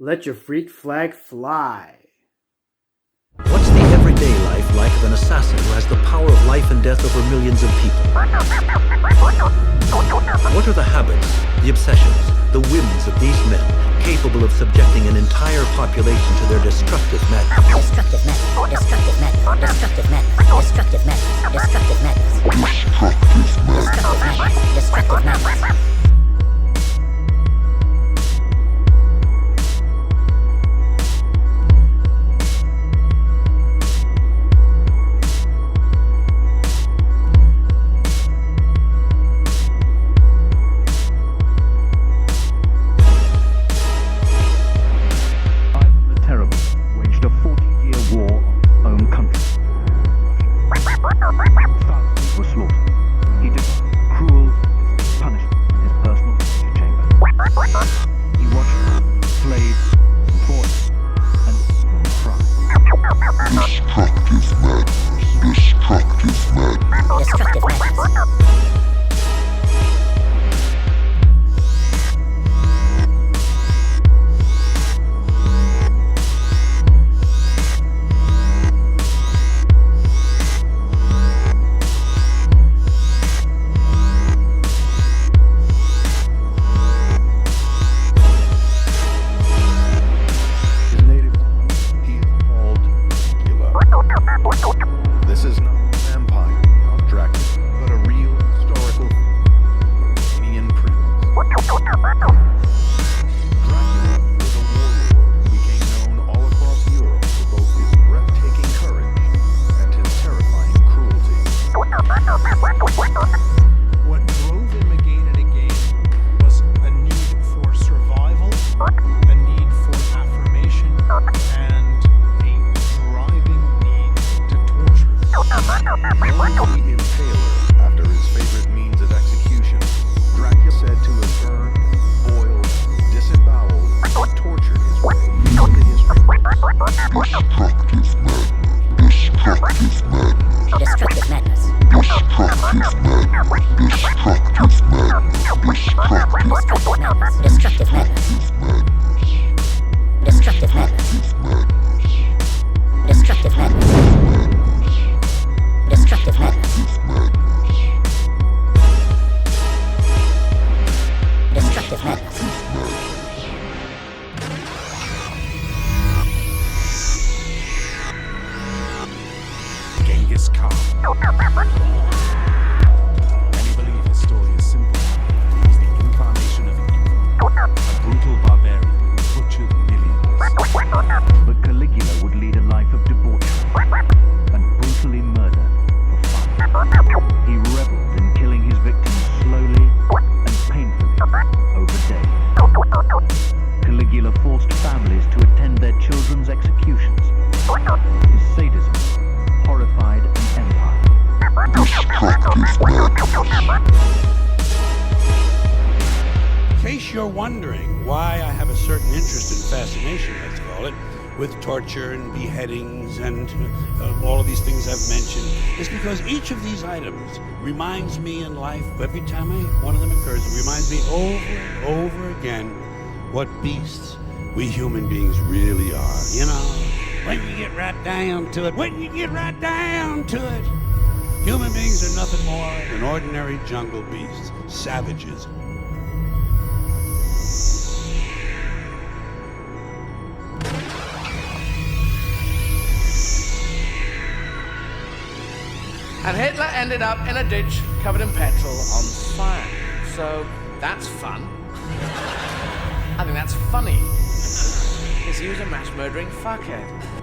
Let your freak flag fly. What's the everyday life like of an assassin who has the power of life and death over millions of people? What are the habits, the obsessions, the whims of these men capable of subjecting an entire population to their destructive madness? Destructive madness. Destructive madness. Destructive madness. Destructive madness. Destructive madness. Destructive madness. Destructive madness. Torture and beheadings and all of these things I've mentioned is because each of these items reminds me in life, every time one of them occurs, it reminds me over and over again what beasts we human beings really are. You know, when you get right down to it, human beings are nothing more than ordinary jungle beasts, savages. And Hitler ended up in a ditch covered in petrol on fire. So that's fun. I think that's funny. Because he was a mass murdering fuckhead.